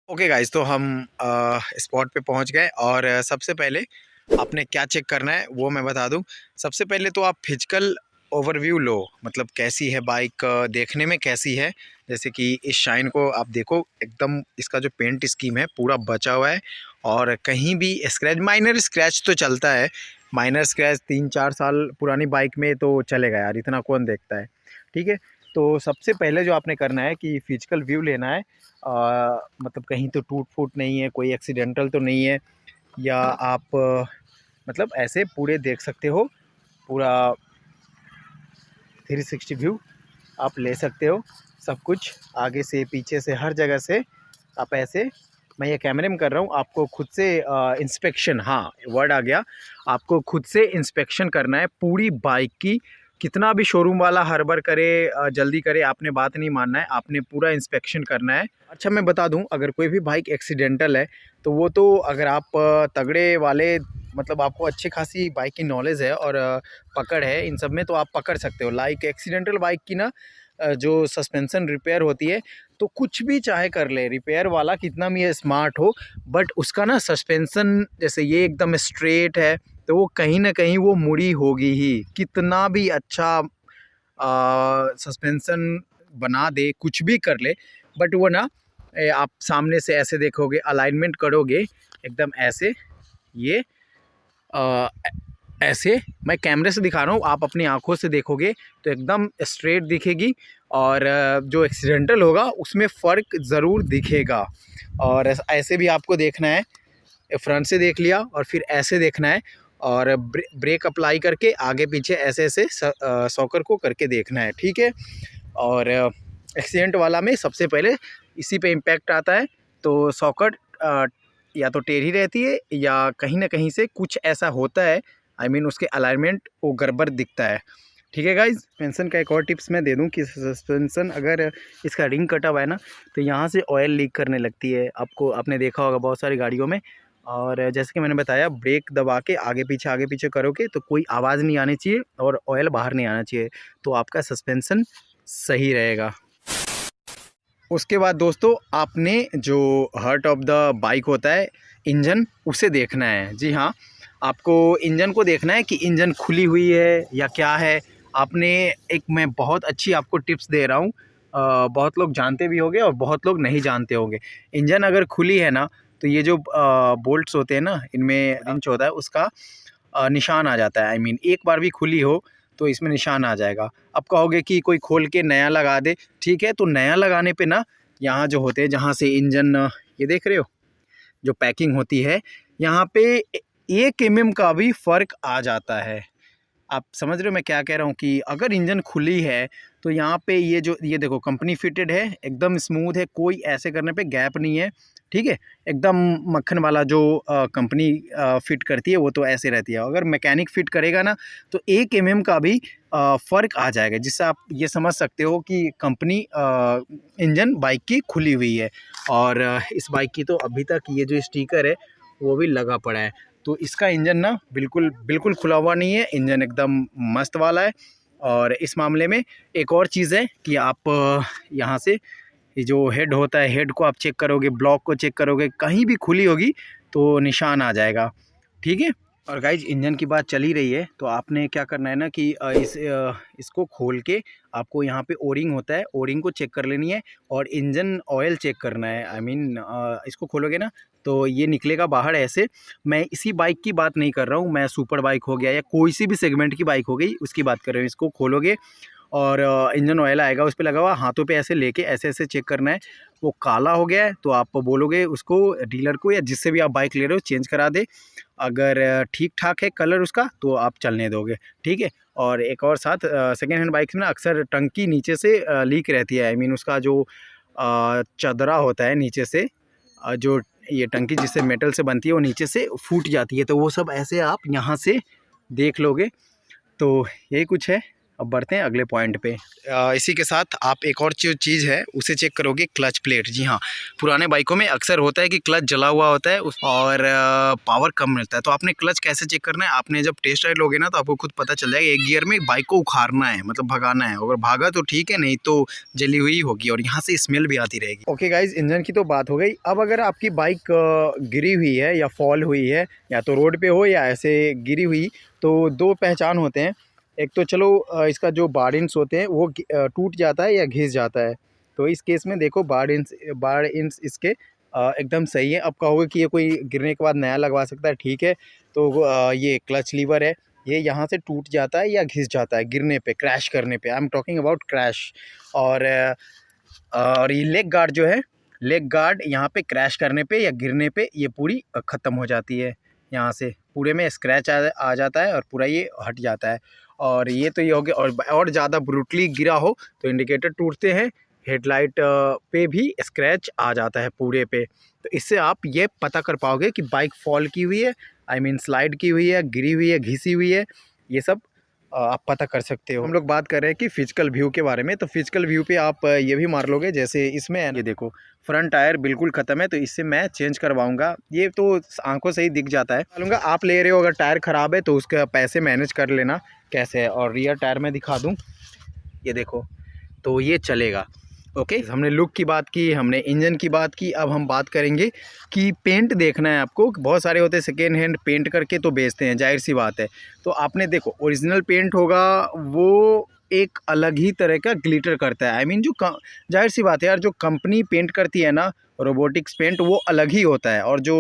Okay guys, तो हम spot पे पहुंच गए और सबसे पहले आपने क्या चेक करना है वो मैं बता दूं। सबसे पहले तो आप फिजिकल ओवरव्यू लो, मतलब कैसी है बाइक, देखने में कैसी है। जैसे कि इस शाइन को आप देखो, एकदम इसका जो पेंट स्कीम है पूरा बचा हुआ है और कहीं भी स्क्रैच, माइनर स्क्रैच तो चलता है। माइनर स्क्रैच 3-4 साल पुरानी बाइक में तो चलेगा यार, इतना कौन देखता है। ठीक है, तो सबसे पहले जो आपने करना है कि फिजिकल व्यू लेना है। मतलब कहीं तो टूट फूट नहीं है, कोई एक्सीडेंटल तो नहीं है, या आप मतलब ऐसे पूरे देख सकते हो। पूरा 360 व्यू आप ले सकते हो, सब कुछ आगे से पीछे से हर जगह से। आप ऐसे, मैं ये कैमरे में कर रहा हूँ, आपको खुद से इंस्पेक्शन, हाँ वर्ड आ गया, आपको खुद से इंस्पेक्शन करना है पूरी बाइक की। कितना भी शोरूम वाला हड़बड़ करे, जल्दी करे, आपने बात नहीं मानना है, आपने पूरा इंस्पेक्शन करना है। अच्छा मैं बता दूं, अगर कोई भी बाइक एक्सीडेंटल है तो वो तो, अगर आप तगड़े वाले, मतलब आपको अच्छी खासी बाइक की नॉलेज है और पकड़ है इन सब में, तो आप पकड़ सकते हो। लाइक एक्सीडेंटल बाइक की ना, जो सस्पेंशन रिपेयर होती है, तो कुछ भी चाहे कर ले रिपेयर वाला, कितना भी स्मार्ट हो, बट उसका ना सस्पेंशन, जैसे ये एकदम स्ट्रेट है तो वो कहीं ना कहीं वो मुड़ी होगी ही। कितना भी अच्छा सस्पेंशन बना दे, कुछ भी कर ले, बट वो ना, आप सामने से ऐसे देखोगे, अलाइनमेंट करोगे एकदम ऐसे, ये अ, ऐसे मैं कैमरे से दिखा रहा हूँ, आप अपनी आंखों से देखोगे तो एकदम स्ट्रेट दिखेगी। और जो एक्सीडेंटल होगा उसमें फ़र्क ज़रूर दिखेगा। और ऐसे भी आपको देखना है, फ्रंट से देख लिया और फिर ऐसे देखना है, और ब्रेक अप्लाई करके आगे पीछे ऐसे ऐसे सॉकर को करके देखना है। ठीक है, और एक्सीडेंट वाला में सबसे पहले इसी पे इम्पैक्ट आता है, तो सॉकर या तो टेढ़ी रहती है या कहीं ना कहीं से कुछ ऐसा होता है, आई मीन उसके अलाइनमेंट वो गड़बड़ दिखता है। ठीक है गाइज, सस्पेंसन का एक और टिप्स मैं दे दूं कि सस्पेंसन अगर इसका रिंग कटा हुआ है ना, तो यहाँ से ऑयल लीक करने लगती है। आपने देखा होगा बहुत सारी गाड़ियों में। और जैसे कि मैंने बताया, ब्रेक दबा के आगे पीछे करोगे तो कोई आवाज़ नहीं आनी चाहिए और ऑयल बाहर नहीं आना चाहिए, तो आपका सस्पेंसन सही रहेगा। उसके बाद दोस्तों, आपने जो हार्ट ऑफ द बाइक होता है, इंजन, उसे देखना है। जी हाँ, आपको इंजन को देखना है कि इंजन खुली हुई है या क्या है। आपने एक, मैं बहुत अच्छी आपको टिप्स दे रहा हूँ, बहुत लोग जानते भी होंगे और बहुत लोग नहीं जानते होंगे। इंजन अगर खुली है ना, तो ये जो बोल्ट्स होते हैं ना, इनमें इंच होता है, उसका निशान आ जाता है। आई मीन एक बार भी खुली हो तो इसमें निशान आ जाएगा। अब कहोगे कि कोई खोल के नया लगा दे, ठीक है, तो नया लगाने पे ना, यहाँ जो होते हैं जहाँ से इंजन, ये देख रहे हो जो पैकिंग होती है, यहाँ पे 1 mm का भी फ़र्क आ जाता है। आप समझ रहे हो मैं क्या कह रहा हूँ, कि अगर इंजन खुली है तो यहाँ पे ये देखो, कंपनी फिटेड है, एकदम स्मूथ है, कोई ऐसे करने पे गैप नहीं है। ठीक है, एकदम मक्खन वाला जो कंपनी फिट करती है वो तो ऐसे रहती है। अगर मैकेनिक फिट करेगा ना, तो 1 mm का भी फ़र्क आ जाएगा, जिससे आप ये समझ सकते हो कि कंपनी इंजन बाइक की खुली हुई है। और इस बाइक की तो अभी तक ये जो स्टिकर है वो भी लगा पड़ा है, तो इसका इंजन ना बिल्कुल बिल्कुल खुला हुआ नहीं है, इंजन एकदम मस्त वाला है। और इस मामले में एक और चीज़ है कि आप यहाँ से ये जो हेड होता है, हेड को आप चेक करोगे, ब्लॉक को चेक करोगे, कहीं भी खुली होगी तो निशान आ जाएगा। ठीक है, और गाइज इंजन की बात चल ही रही है, तो आपने क्या करना है ना कि इसको खोल के आपको यहाँ पे ओरिंग होता है, ओरिंग को चेक कर लेनी है और इंजन ऑयल चेक करना है। आई मीन इसको खोलोगे ना तो ये निकलेगा बाहर ऐसे। मैं इसी बाइक की बात नहीं कर रहा हूँ, मैं सुपर बाइक हो गया या कोई सी भी सेगमेंट की बाइक हो गई उसकी बात कर रहा हूँ। इसको खोलोगे और इंजन ऑयल आएगा उस पर लगा हुआ, हाथों पे ऐसे लेके ऐसे ऐसे चेक करना है। वो काला हो गया है तो आप बोलोगे उसको, डीलर को या जिससे भी आप बाइक ले रहे हो, चेंज करा दे। अगर ठीक ठाक है कलर उसका तो आप चलने दोगे। ठीक है, और एक और साथ, सेकेंड हैंड बाइक्स में ना अक्सर टंकी नीचे से लीक रहती है। आई मीन उसका जो चदरा होता है नीचे से, जो ये टंकी जिससे मेटल से बनती है वो नीचे से फूट जाती है, तो वो सब ऐसे आप यहाँ से देख लोगे। तो यही कुछ है। अब बढ़ते हैं अगले पॉइंट पे। इसी के साथ आप एक और जो चीज़ है उसे चेक करोगे, क्लच प्लेट। जी हाँ, पुराने बाइकों में अक्सर होता है कि क्लच जला हुआ होता है और पावर कम मिलता है। तो आपने क्लच कैसे चेक करना है, आपने जब टेस्ट राइड लोगे ना तो आपको खुद पता चल जाएगा। एक गियर में बाइक को उखाड़ना है, मतलब भगाना है। अगर भागा तो ठीक है, नहीं तो जली हुई होगी और यहाँ से स्मेल भी आती रहेगी। ओके गाइज, इंजन की तो बात हो गई। अब अगर आपकी बाइक गिरी हुई है या फॉल हुई है, या तो रोड पे हो या ऐसे गिरी हुई, तो दो पहचान होते हैं। एक तो चलो इसका जो बार्डिन्स होते हैं वो टूट जाता है या घिस जाता है। तो इस केस में देखो बार्डिन्स इसके एकदम सही है। अब कहोगे कि ये कोई गिरने के बाद नया लगवा सकता है, ठीक है। तो ये क्लच लीवर है, ये यहाँ से टूट जाता है या घिस जाता है गिरने पे, क्रैश करने पे। I am talking about crash. और ये लेग गार्ड जो है, लेग गार्ड यहाँ पे क्रैश करने पे या गिरने पे ये पूरी ख़त्म हो जाती है। यहाँ से पूरे में स्क्रैच आ जाता है और पूरा ये हट जाता है। और ये तो ये हो गया। और ज़्यादा ब्रूटली गिरा हो तो इंडिकेटर टूटते हैं, हेडलाइट पे भी स्क्रैच आ जाता है पूरे पे। तो इससे आप ये पता कर पाओगे कि बाइक फॉल की हुई है, आई मीन स्लाइड की हुई है, गिरी हुई है, घिसी हुई है। ये सब आप पता कर सकते हो। हम लोग बात कर रहे हैं कि फिजिकल व्यू के बारे में। तो फिजिकल व्यू पे आप ये भी मार लोगे, जैसे इसमें ये देखो फ्रंट टायर बिल्कुल ख़त्म है, तो इससे मैं चेंज करवाऊंगा। ये तो आंखों से ही दिख जाता है। बोलूँगा आप ले रहे हो, अगर टायर ख़राब है तो उसका पैसे मैनेज कर लेना कैसे है। और रियर टायर में दिखा दूँ, ये देखो, तो ये चलेगा। ओके, हमने लुक की बात की, हमने इंजन की बात की। अब हम बात करेंगे कि पेंट देखना है आपको। बहुत सारे होते हैं सेकेंड हैंड पेंट करके तो बेचते हैं, जाहिर सी बात है। तो आपने देखो ओरिजिनल पेंट होगा वो एक अलग ही तरह का ग्लिटर करता है। आई मीन जो जाहिर सी बात है यार, जो कंपनी पेंट करती है ना रोबोटिक्स पेंट, वो अलग ही होता है। और जो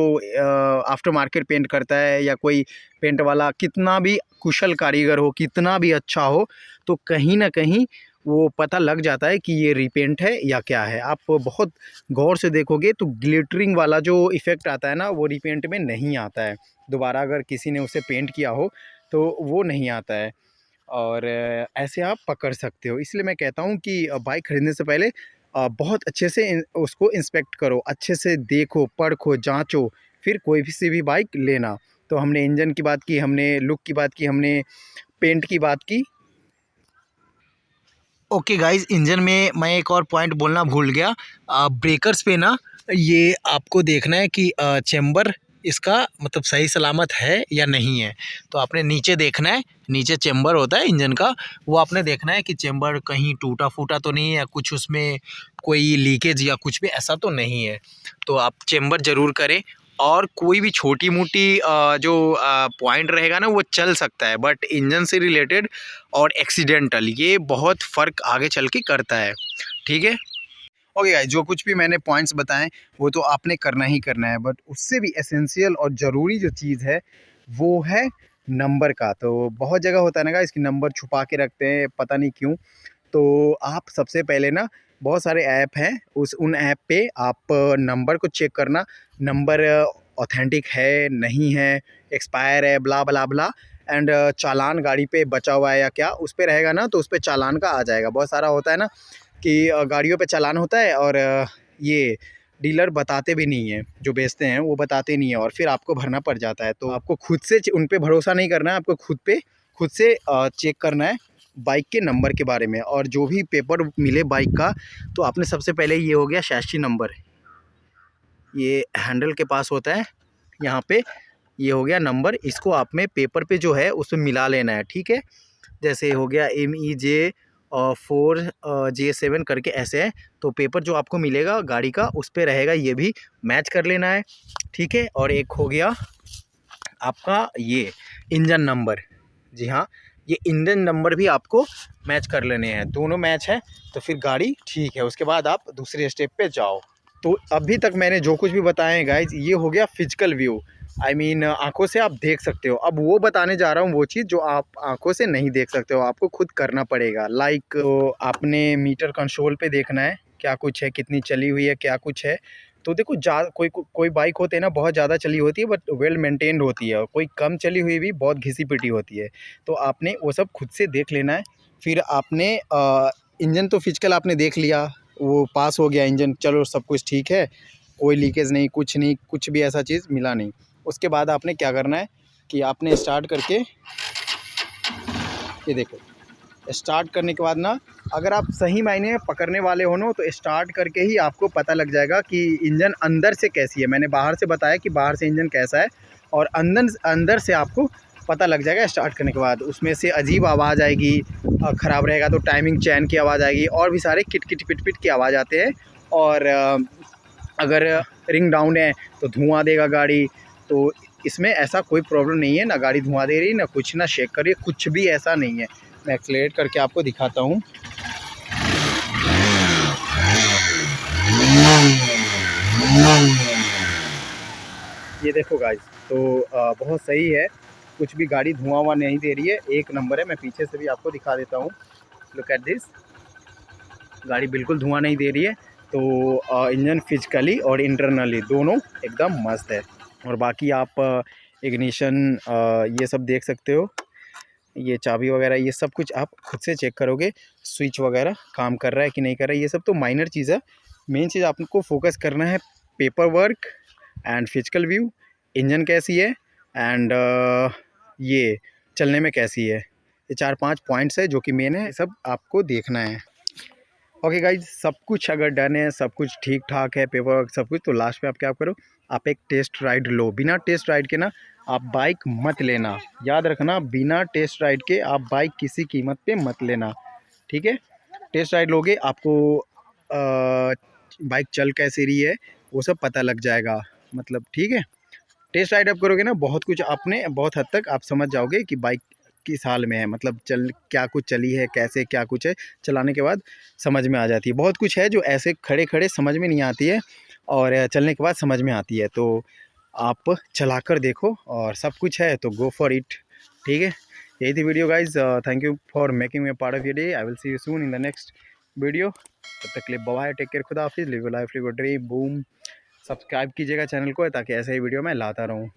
आफ्टर मार्केट पेंट करता है या कोई पेंट वाला कितना भी कुशल कारीगर हो, कितना भी अच्छा हो, तो कहीं ना कहीं वो पता लग जाता है कि ये रीपेंट है या क्या है। आप बहुत गौर से देखोगे तो ग्लिटरिंग वाला जो इफ़ेक्ट आता है ना, वो रीपेंट में नहीं आता है। दोबारा अगर किसी ने उसे पेंट किया हो तो वो नहीं आता है। और ऐसे आप पकड़ सकते हो। इसलिए मैं कहता हूँ कि बाइक ख़रीदने से पहले बहुत अच्छे से उसको इंस्पेक्ट करो, अच्छे से देखो, परखो, जाँचो, फिर कोई भी सी भी बाइक लेना। तो हमने इंजन की बात की, हमने लुक की बात की, हमने पेंट की बात की। ओके गाइज, इंजन में मैं एक और पॉइंट बोलना भूल गया। ब्रेकर्स पे ना ये आपको देखना है कि चेम्बर इसका मतलब सही सलामत है या नहीं है। तो आपने नीचे देखना है, नीचे चेम्बर होता है इंजन का, वो आपने देखना है कि चेम्बर कहीं टूटा फूटा तो नहीं है, कुछ उसमें कोई लीकेज या कुछ भी ऐसा तो नहीं है। तो आप चेम्बर ज़रूर करें। और कोई भी छोटी मोटी जो पॉइंट रहेगा ना वो चल सकता है, बट इंजन से रिलेटेड और एक्सीडेंटल ये बहुत फ़र्क आगे चल के करता है, ठीक है। ओके गाइस, जो कुछ भी मैंने पॉइंट्स बताएं वो तो आपने करना ही करना है, बट उससे भी एसेंशियल और ज़रूरी जो चीज़ है वो है नंबर का। तो बहुत जगह होता है ना गाइस कि नंबर छुपा के रखते हैं, पता नहीं क्यों। तो आप सबसे पहले ना, बहुत सारे ऐप हैं, उन ऐप पे आप नंबर को चेक करना, नंबर ऑथेंटिक है नहीं है, एक्सपायर है, ब्ला ब्ला ब्ला। एंड चालान गाड़ी पे बचा हुआ है या क्या, उस पर रहेगा ना तो उस पर चालान का आ जाएगा। बहुत सारा होता है ना कि गाड़ियों पे चालान होता है और ये डीलर बताते भी नहीं है, जो बेचते हैं वो बताते नहीं है और फिर आपको भरना पड़ जाता है। तो आपको खुद से उन पे भरोसा नहीं करना है, आपको खुद से चेक करना है बाइक के नंबर के बारे में। और जो भी पेपर मिले बाइक का, तो आपने सबसे पहले ये हो गया शैसी नंबर, ये हैंडल के पास होता है यहाँ पे, ये हो गया नंबर। इसको आप में पेपर पे जो है उसमें मिला लेना है, ठीक है। जैसे हो गया MEJ 4J7 करके ऐसे है। तो पेपर जो आपको मिलेगा गाड़ी का उस पे रहेगा, ये भी मैच कर लेना है, ठीक है। और एक हो गया आपका ये इंजन नंबर, जी हाँ, ये इंजन नंबर भी आपको मैच कर लेने हैं। दोनों मैच है तो फिर गाड़ी ठीक है, उसके बाद आप दूसरे स्टेप पे जाओ। तो अभी तक मैंने जो कुछ भी बताए हैं गाइज, ये हो गया फिजिकल व्यू, आई मीन आंखों से आप देख सकते हो। अब वो बताने जा रहा हूँ वो चीज़ जो आप आंखों से नहीं देख सकते हो, आपको खुद करना पड़ेगा। लाइक तो आपने मीटर कंसोल पे देखना है क्या कुछ है, कितनी चली हुई है, क्या कुछ है। तो देखो कोई बाइक होते हैं ना बहुत ज़्यादा चली होती है बट वेल मेंटेन्ड होती है, और कोई कम चली हुई भी बहुत घिसी पिटी होती है। तो आपने वो सब खुद से देख लेना है। फिर आपने इंजन तो फिजिकल आपने देख लिया, वो पास हो गया इंजन, चलो सब कुछ ठीक है, कोई लीकेज नहीं, कुछ नहीं, कुछ भी ऐसा चीज़ मिला नहीं। उसके बाद आपने क्या करना है कि आपने स्टार्ट करके, ये देखो स्टार्ट करने के बाद ना, अगर आप सही मायने में पकड़ने वाले हो ना, तो स्टार्ट करके ही आपको पता लग जाएगा कि इंजन अंदर से कैसी है। मैंने बाहर से बताया कि बाहर से इंजन कैसा है, और अंदर से आपको पता लग जाएगा स्टार्ट करने के बाद। उसमें से अजीब आवाज़ आएगी, ख़राब रहेगा तो टाइमिंग चैन की आवाज़ आएगी, और भी सारे किट किट पिट पिट की आवाज़ आते हैं। और अगर रिंग डाउन है तो धुआं देगा गाड़ी। तो इसमें ऐसा कोई प्रॉब्लम नहीं है, ना गाड़ी धुआं दे रही, ना कुछ, ना शेक कर रही है, कुछ भी ऐसा नहीं है। मैं एक्सेलरेट करके आपको दिखाता हूँ। ये देखो गाइस, तो बहुत सही है, कुछ भी गाड़ी धुआं हुआ नहीं दे रही है, एक नंबर है। मैं पीछे से भी आपको दिखा देता हूँ, लुक एट दिस, गाड़ी बिल्कुल धुआं नहीं दे रही है। तो इंजन फिजिकली और इंटरनली दोनों एकदम मस्त है। और बाकी आप इग्निशन ये सब देख सकते हो, ये चाबी वगैरह ये सब कुछ आप खुद से चेक करोगे, स्विच वगैरह काम कर रहा है कि नहीं कर रहा है, ये सब तो माइनर चीज़ है। मेन चीज़ आपको फोकस करना है paper work and physical view, engine कैसी है, एंड ये चलने में कैसी है। ये 4-5 पॉइंट्स है जो कि मेन है, सब आपको देखना है। ओके गाइज, सब कुछ अगर डन है, सब कुछ ठीक ठाक है, पेपर वर्क सब कुछ, तो लास्ट में आप क्या करो, आप एक टेस्ट राइड लो। बिना टेस्ट राइड के ना आप बाइक मत लेना, याद रखना, बिना टेस्ट राइड के आप बाइक किसी कीमत पे मत लेना, ठीक है। टेस्ट राइड लोगे, आपको बाइक चल कैसे रही है वो सब पता लग जाएगा, मतलब ठीक है। टेस्ट राइड आप करोगे ना, बहुत कुछ आपने, बहुत हद तक आप समझ जाओगे कि बाइक किस हाल में है, मतलब चल क्या कुछ चली है, कैसे क्या कुछ है, चलाने के बाद समझ में आ जाती है। बहुत कुछ है जो ऐसे खड़े खड़े समझ में नहीं आती है, और चलने के बाद समझ में आती है। तो आप चलाकर देखो, और सब कुछ है तो गो फॉर इट, ठीक है। यही थी video guys, thank you for making me part of your day. I will see you soon in the next video. तब तक के लिए बाय, टेक केयर, खुदा हाफिज़, live your life, live your dream, boom. Subscribe कीजिएगा channel को, ताकि ऐसे ही वीडियो मैं लाता रहूँ।